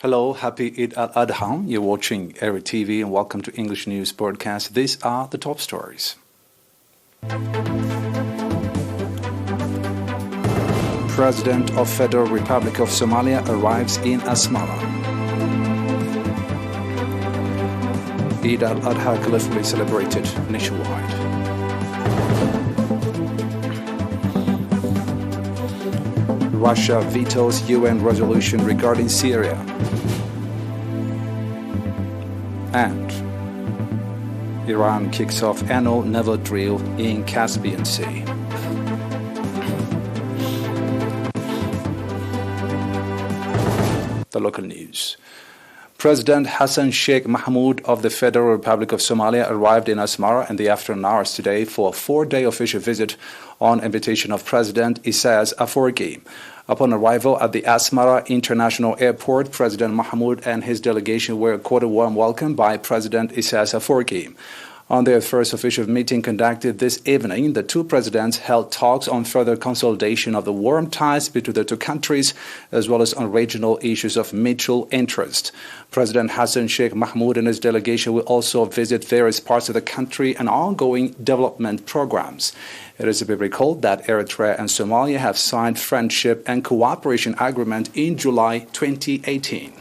Hello, happy Eid al-Adha. You're watching ERi-TV and welcome to English News Broadcast. These are the top stories. President of Federal Republic of Somalia arrives in Asmara. Eid al-Adha colorfully celebrated nationwide. Russia vetoes UN resolution regarding Syria. And Iran kicks off annual naval drill in Caspian Sea. The local news. President Hassan Sheikh Mahmoud of the Federal Republic of Somalia arrived in Asmara in the afternoon hours today for a 4-day official visit on invitation of President Isaias Afwerki. Upon arrival at the Asmara International Airport, President Mahmoud and his delegation were accorded a warm welcome by President Isaias Afwerki. On their first official meeting conducted this evening, the two presidents held talks on further consolidation of the warm ties between the two countries, as well as on regional issues of mutual interest. President Hassan Sheikh Mahmoud and his delegation will also visit various parts of the country and ongoing development programs. It is to be recalled that Eritrea and Somalia have signed friendship and cooperation agreement in July 2018.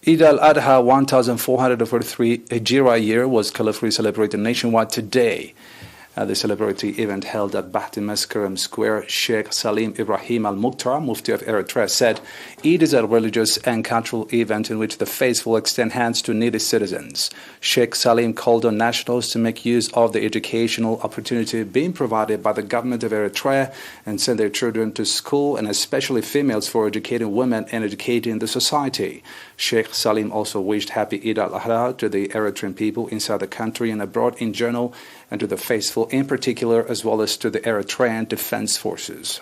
Eid al-Adha 1443 Hijra year was colorfully celebrated nationwide today. The celebratory event held at Bahti Maskaram Square, Sheikh Salem Ibrahim Almukhtar, Mufti of Eritrea, said, Eid is a religious and cultural event in which the faithful extend hands to needy citizens. Sheikh Salem called on nationals to make use of the educational opportunity being provided by the government of Eritrea and send their children to school, and especially females, for educating women and educating the society. Sheikh Salem also wished happy Eid al-Adha to the Eritrean people inside the country and abroad in general, and to the faithful in particular, as well as to the Eritrean Defense Forces.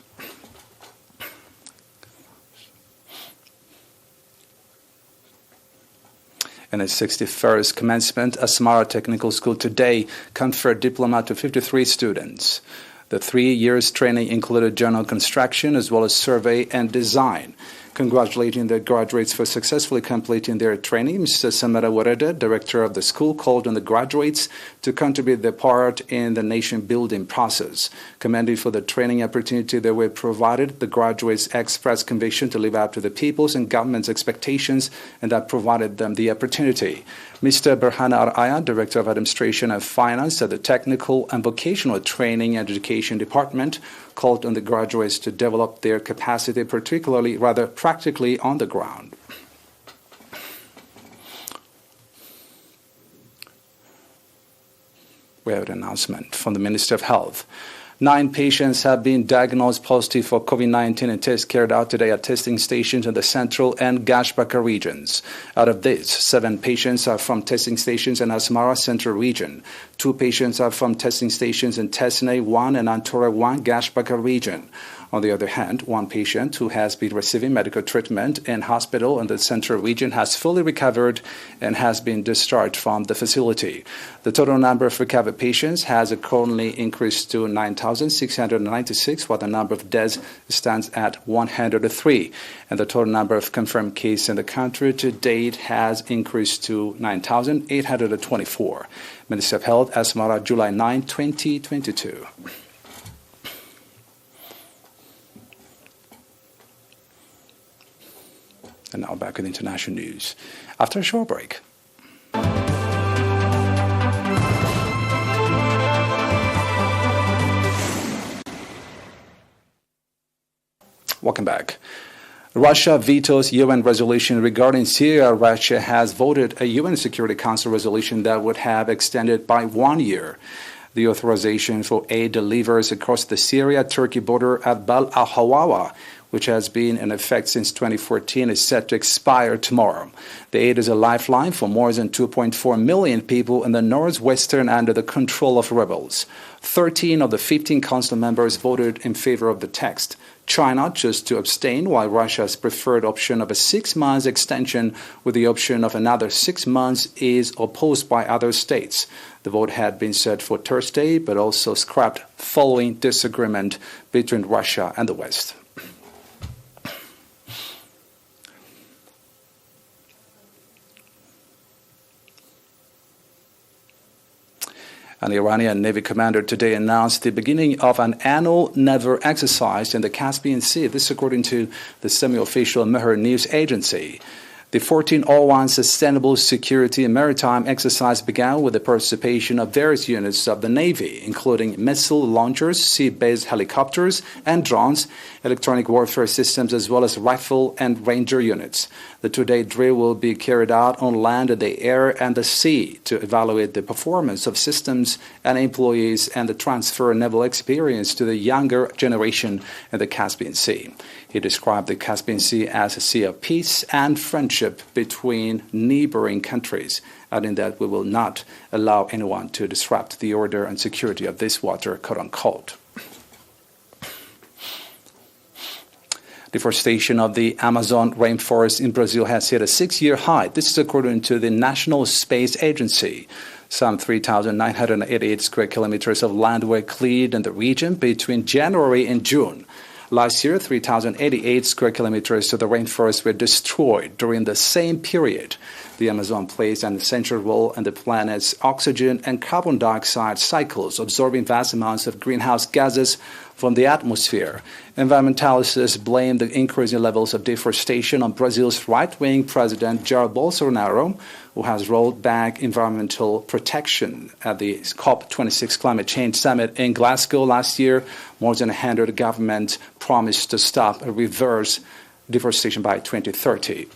In its 61st commencement, Asmara Technical School today conferred diploma to 53 students. The 3 years training included general construction as well as survey and design. Congratulating the graduates for successfully completing their training, Mr. Samara Wareda, director of the school, called on the graduates to contribute their part in the nation-building process. Commended for the training opportunity they were provided, the graduates expressed conviction to live up to the people's and government's expectations, and that provided them the opportunity. Mr. Berhana Araya, director of administration and finance at the Technical and Vocational Training and Education Department, called on the graduates to develop their capacity, particularly, rather practically on the ground. We have an announcement from the Minister of Health. 9 patients have been diagnosed positive for COVID-19 and tests carried out today at testing stations in the central and Gashbaka regions. Out of this, 7 patients are from testing stations in Asmara Central region. 2 patients are from testing stations in Tesne 1 and Antora 1 Gashbaka region. On the other hand, one patient who has been receiving medical treatment in hospital in the central region has fully recovered and has been discharged from the facility. The total number of recovered patients has currently increased to 9,696, while the number of deaths stands at 103. And the total number of confirmed cases in the country to date has increased to 9,824. Minister of Health, Asmara, July 9, 2022. And now back with international news. After a short break. Welcome back. Russia vetoes UN resolution regarding Syria. Russia has voted a UN Security Council resolution that would have extended by 1 year the authorization for aid delivers across the Syria-Turkey border at Bal al-Hawawa, which has been in effect since 2014, is set to expire tomorrow. The aid is a lifeline for more than 2.4 million people in the northwestern under the control of rebels. 13 of the 15 council members voted in favor of the text. China chose to abstain, while Russia's preferred option of a 6-month extension with the option of another 6 months is opposed by other states. The vote had been set for Thursday, but also scrapped following disagreement between Russia and the West. An Iranian Navy commander today announced the beginning of an annual naval exercise in the Caspian Sea. This according to the semi-official Mehr news agency. The 1401 Sustainable Security and Maritime exercise began with the participation of various units of the Navy, including missile launchers, sea-based helicopters and drones, electronic warfare systems, as well as rifle and ranger units. The two-day drill will be carried out on land, the air, and the sea to evaluate the performance of systems and employees and the transfer naval experience to the younger generation in the Caspian Sea. He described the Caspian Sea as a sea of peace and friendship between neighboring countries, adding that we will not allow anyone to disrupt the order and security of this water, quote-unquote. Deforestation of the Amazon rainforest in Brazil has hit a 6-year high. This is according to the National Space Agency. Some 3,988 square kilometers of land were cleared in the region between January and June. Last year, 3,088 square kilometers of the rainforest were destroyed during the same period. The Amazon plays an essential role in the planet's oxygen and carbon dioxide cycles, absorbing vast amounts of greenhouse gases from the atmosphere. Environmentalists blame the increasing levels of deforestation on Brazil's right-wing president Jair Bolsonaro, who has rolled back environmental protection at the COP26 climate change summit in Glasgow last year. More than 100 governments promised to stop or reverse deforestation by 2030.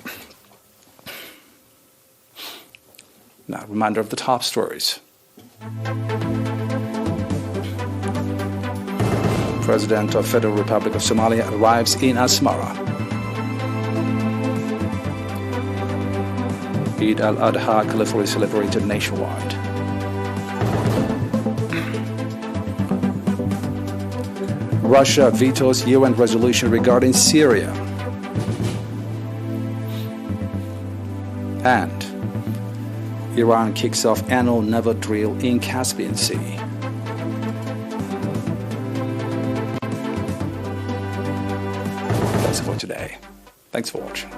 Now, reminder of the top stories. President of Federal Republic of Somalia arrives in Asmara. Eid al-Adha colorfully celebrated nationwide. Russia vetoes UN resolution regarding Syria. And Iran kicks off annual naval drill in Caspian Sea. That's it for today. Thanks for watching.